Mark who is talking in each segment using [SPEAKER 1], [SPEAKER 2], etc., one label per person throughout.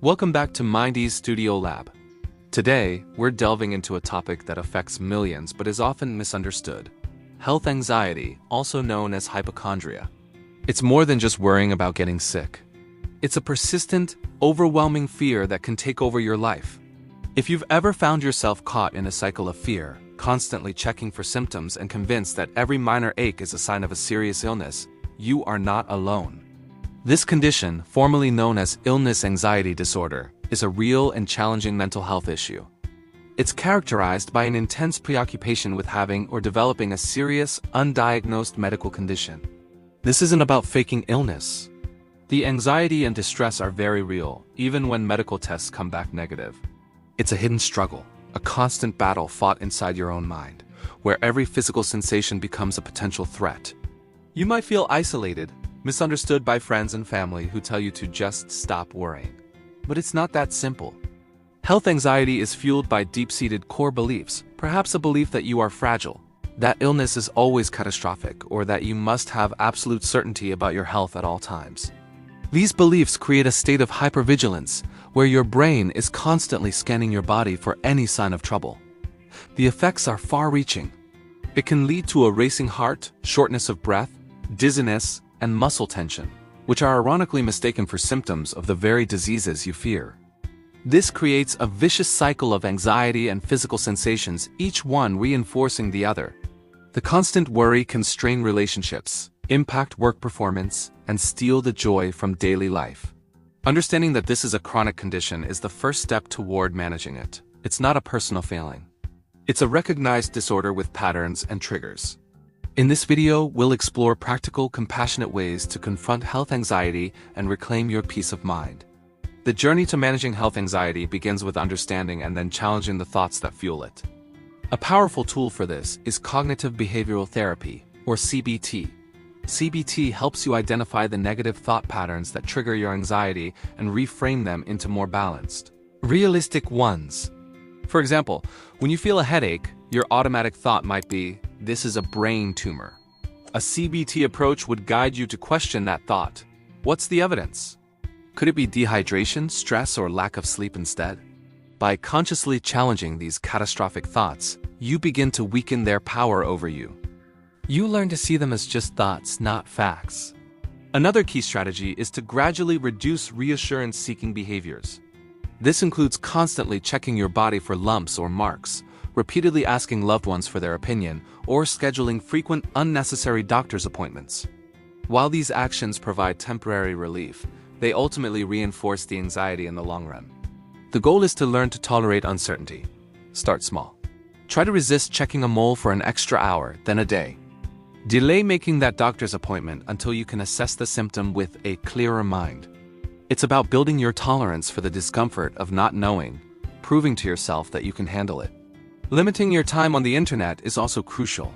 [SPEAKER 1] Welcome back to Mindy's Studio Lab. Today, we're delving into a topic that affects millions but is often misunderstood. Health anxiety, also known as hypochondria. It's more than just worrying about getting sick. It's a persistent, overwhelming fear that can take over your life. If you've ever found yourself caught in a cycle of fear, constantly checking for symptoms and convinced that every minor ache is a sign of a serious illness, you are not alone. This condition, formerly known as illness anxiety disorder, is a real and challenging mental health issue. It's characterized by an intense preoccupation with having or developing a serious, undiagnosed medical condition. This isn't about faking illness. The anxiety and distress are very real, even when medical tests come back negative. It's a hidden struggle, a constant battle fought inside your own mind, where every physical sensation becomes a potential threat. You might feel isolated, misunderstood by friends and family who tell you to just stop worrying. But it's not that simple. Health anxiety is fueled by deep-seated core beliefs, perhaps a belief that you are fragile, that illness is always catastrophic, or that you must have absolute certainty about your health at all times. These beliefs create a state of hypervigilance, where your brain is constantly scanning your body for any sign of trouble. The effects are far-reaching. It can lead to a racing heart, shortness of breath, dizziness, and muscle tension, which are ironically mistaken for symptoms of the very diseases you fear. This creates a vicious cycle of anxiety and physical sensations, each one reinforcing the other. The constant worry can strain relationships, impact work performance, and steal the joy from daily life. Understanding that this is a chronic condition is the first step toward managing it. It's not a personal failing. It's a recognized disorder with patterns and triggers. In this video, we'll explore practical, compassionate ways to confront health anxiety and reclaim your peace of mind. The journey to managing health anxiety begins with understanding and then challenging the thoughts that fuel it. A powerful tool for this is cognitive behavioral therapy, or CBT. CBT helps you identify the negative thought patterns that trigger your anxiety and reframe them into more balanced, realistic ones. For example, when you feel a headache, your automatic thought might be, "This is a brain tumor." A CBT approach would guide you to question that thought. What's the evidence? Could it be dehydration, stress, or lack of sleep instead? By consciously challenging these catastrophic thoughts, you begin to weaken their power over you. You learn to see them as just thoughts, not facts. Another key strategy is to gradually reduce reassurance-seeking behaviors. This includes constantly checking your body for lumps or marks, repeatedly asking loved ones for their opinion, or scheduling frequent unnecessary doctor's appointments. While these actions provide temporary relief, they ultimately reinforce the anxiety in the long run. The goal is to learn to tolerate uncertainty. Start small. Try to resist checking a mole for an extra hour, then a day. Delay making that doctor's appointment until you can assess the symptom with a clearer mind. It's about building your tolerance for the discomfort of not knowing, proving to yourself that you can handle it. Limiting your time on the internet is also crucial.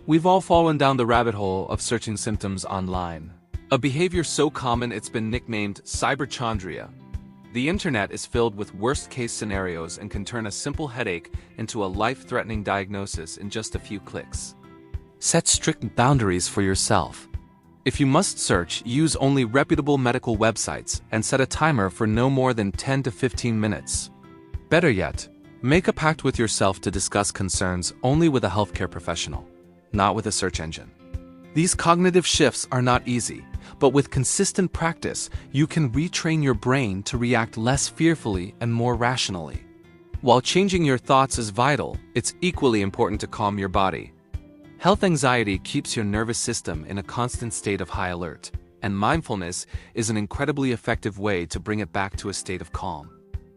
[SPEAKER 1] We've all fallen down the rabbit hole of searching symptoms online. A behavior so common it's been nicknamed cyberchondria. The internet is filled with worst-case scenarios and can turn a simple headache into a life-threatening diagnosis in just a few clicks. Set strict boundaries for yourself. If you must search, use only reputable medical websites and set a timer for no more than 10 to 15 minutes. Better yet, make a pact with yourself to discuss concerns only with a healthcare professional, not with a search engine. These cognitive shifts are not easy, but with consistent practice, you can retrain your brain to react less fearfully and more rationally. While changing your thoughts is vital, it's equally important to calm your body. Health anxiety keeps your nervous system in a constant state of high alert, and mindfulness is an incredibly effective way to bring it back to a state of calm.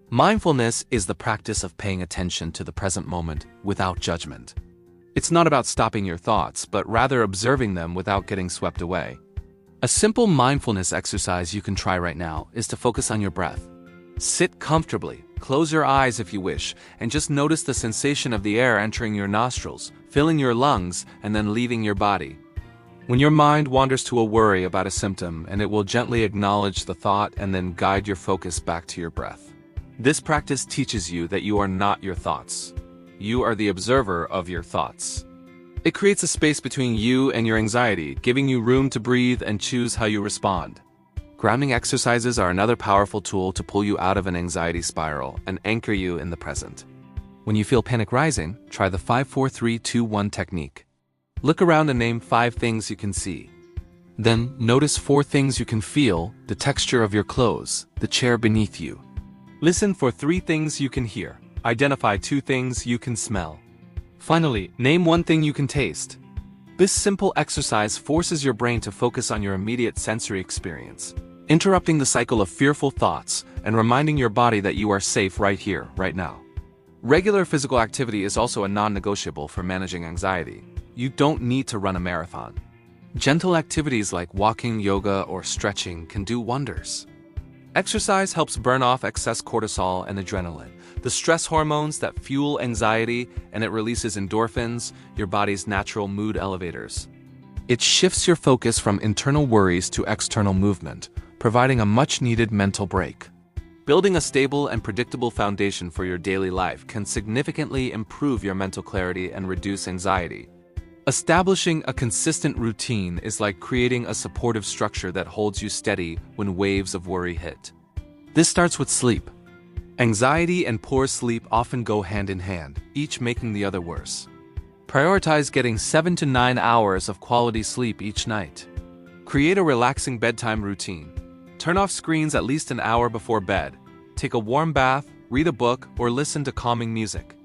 [SPEAKER 1] Mindfulness is the practice of paying attention to the present moment without judgment. It's not about stopping your thoughts, but rather observing them without getting swept away. A simple mindfulness exercise you can try right now is to focus on your breath. Sit comfortably, close your eyes if you wish, and just notice the sensation of the air entering your nostrils, filling your lungs, and then leaving your body. When your mind wanders to a worry about a symptom, and it will gently acknowledge the thought and then guide your focus back to your breath. This practice teaches you that you are not your thoughts. You are the observer of your thoughts. It creates a space between you and your anxiety, giving you room to breathe and choose how you respond. Grounding exercises are another powerful tool to pull you out of an anxiety spiral and anchor you in the present. When you feel panic rising, try the 5-4-3-2-1 technique. Look around and name 5 things you can see. Then, notice 4 things you can feel: the texture of your clothes, the chair beneath you. Listen for 3 things you can hear. Identify 2 things you can smell. Finally, name 1 thing you can taste. This simple exercise forces your brain to focus on your immediate sensory experience, interrupting the cycle of fearful thoughts and reminding your body that you are safe right here, right now. Regular physical activity is also a non-negotiable for managing anxiety. You don't need to run a marathon. Gentle activities like walking, yoga, or stretching can do wonders. Exercise helps burn off excess cortisol and adrenaline, the stress hormones that fuel anxiety, and it releases endorphins, your body's natural mood elevators. It shifts your focus from internal worries to external movement, providing a much-needed mental break. Building a stable and predictable foundation for your daily life can significantly improve your mental clarity and reduce anxiety. Establishing a consistent routine is like creating a supportive structure that holds you steady when waves of worry hit. This starts with sleep. Anxiety and poor sleep often go hand in hand, each making the other worse. Prioritize getting 7 to 9 hours of quality sleep each night. Create a relaxing bedtime routine. Turn off screens at least an hour before bed. Take a warm bath, read a book, or listen to calming music.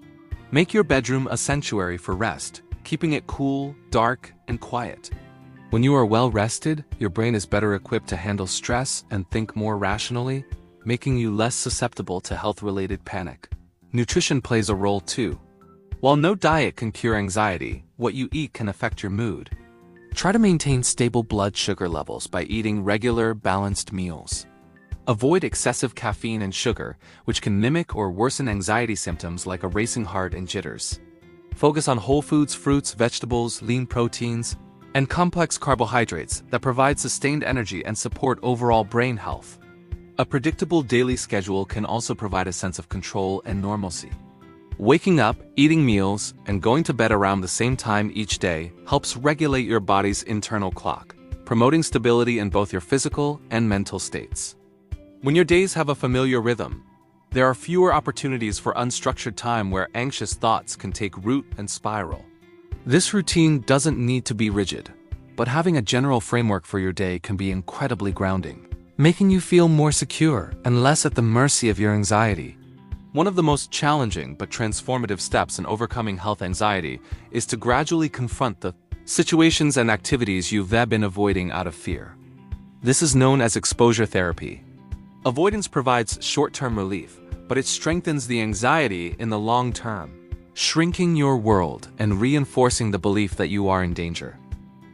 [SPEAKER 1] Make your bedroom a sanctuary for rest, keeping it cool, dark, and quiet. When you are well rested, your brain is better equipped to handle stress and think more rationally, making you less susceptible to health-related panic. Nutrition plays a role too. While no diet can cure anxiety, what you eat can affect your mood. Try to maintain stable blood sugar levels by eating regular, balanced meals. Avoid excessive caffeine and sugar, which can mimic or worsen anxiety symptoms like a racing heart and jitters. Focus on whole foods, fruits, vegetables, lean proteins, and complex carbohydrates that provide sustained energy and support overall brain health. A predictable daily schedule can also provide a sense of control and normalcy. Waking up, eating meals, and going to bed around the same time each day helps regulate your body's internal clock, promoting stability in both your physical and mental states. When your days have a familiar rhythm, there are fewer opportunities for unstructured time where anxious thoughts can take root and spiral. This routine doesn't need to be rigid, but having a general framework for your day can be incredibly grounding, making you feel more secure and less at the mercy of your anxiety. One of the most challenging but transformative steps in overcoming health anxiety is to gradually confront the situations and activities you've been avoiding out of fear. This is known as exposure therapy. Avoidance provides short-term relief, but it strengthens the anxiety in the long term, shrinking your world and reinforcing the belief that you are in danger.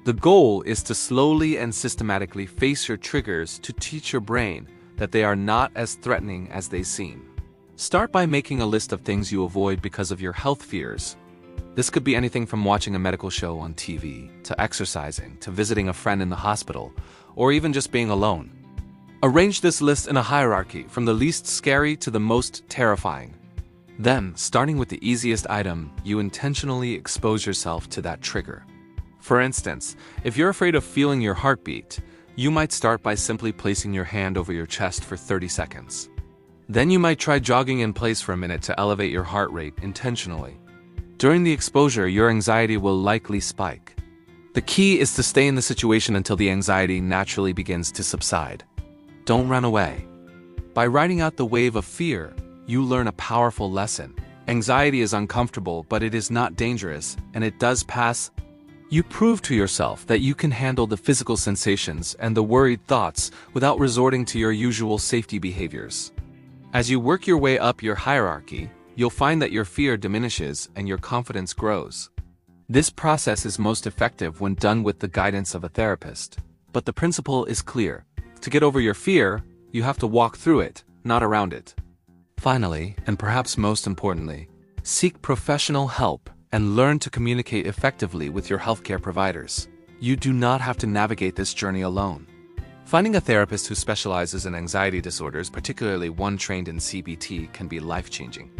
[SPEAKER 1] The goal is to slowly and systematically face your triggers to teach your brain that they are not as threatening as they seem. Start by making a list of things you avoid because of your health fears. This could be anything from watching a medical show on TV, to exercising, to visiting a friend in the hospital, or even just being alone. Arrange this list in a hierarchy from the least scary to the most terrifying. Then, starting with the easiest item, you intentionally expose yourself to that trigger. For instance, if you're afraid of feeling your heartbeat, you might start by simply placing your hand over your chest for 30 seconds. Then you might try jogging in place for a minute to elevate your heart rate intentionally. During the exposure, your anxiety will likely spike. The key is to stay in the situation until the anxiety naturally begins to subside. Don't run away. By riding out the wave of fear, you learn a powerful lesson. Anxiety is uncomfortable, but it is not dangerous, and it does pass. You prove to yourself that you can handle the physical sensations and the worried thoughts without resorting to your usual safety behaviors. As you work your way up your hierarchy, you'll find that your fear diminishes and your confidence grows. This process is most effective when done with the guidance of a therapist. But the principle is clear. To get over your fear, you have to walk through it, not around it. Finally, and perhaps most importantly, seek professional help and learn to communicate effectively with your healthcare providers. You do not have to navigate this journey alone. Finding a therapist who specializes in anxiety disorders, particularly one trained in CBT, can be life-changing.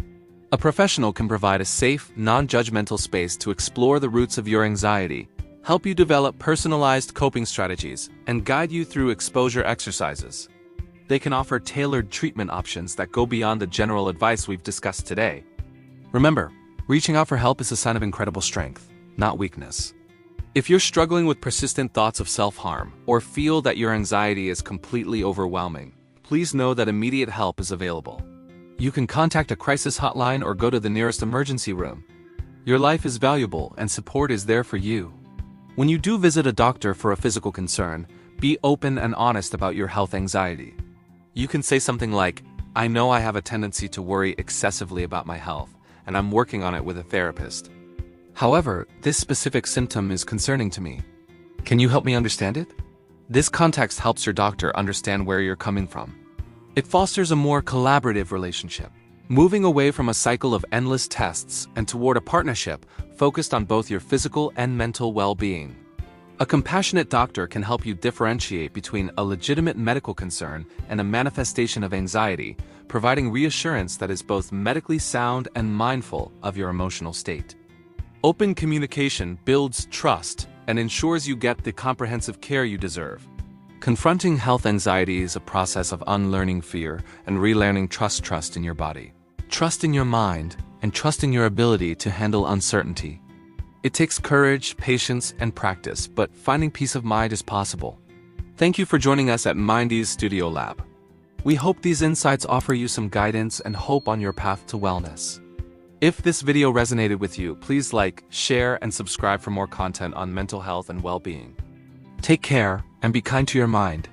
[SPEAKER 1] A professional can provide a safe, non-judgmental space to explore the roots of your anxiety, help you develop personalized coping strategies, and guide you through exposure exercises. They can offer tailored treatment options that go beyond the general advice we've discussed today. Remember, reaching out for help is a sign of incredible strength, not weakness. If you're struggling with persistent thoughts of self-harm or feel that your anxiety is completely overwhelming, please know that immediate help is available. You can contact a crisis hotline or go to the nearest emergency room. Your life is valuable and support is there for you. When you do visit a doctor for a physical concern, be open and honest about your health anxiety. You can say something like, "I know I have a tendency to worry excessively about my health, and I'm working on it with a therapist. However, this specific symptom is concerning to me. Can you help me understand it?" This context helps your doctor understand where you're coming from. It fosters a more collaborative relationship, moving away from a cycle of endless tests and toward a partnership focused on both your physical and mental well-being. A compassionate doctor can help you differentiate between a legitimate medical concern and a manifestation of anxiety, providing reassurance that is both medically sound and mindful of your emotional state. Open communication builds trust and ensures you get the comprehensive care you deserve. Confronting health anxiety is a process of unlearning fear and relearning trust in your body. Trust in your mind and trust in your ability to handle uncertainty. It takes courage, patience, and practice, but finding peace of mind is possible. Thank you for joining us at Mindy's Studio Lab. We hope these insights offer you some guidance and hope on your path to wellness. If this video resonated with you, please like, share, and subscribe for more content on mental health and well-being. Take care and be kind to your mind.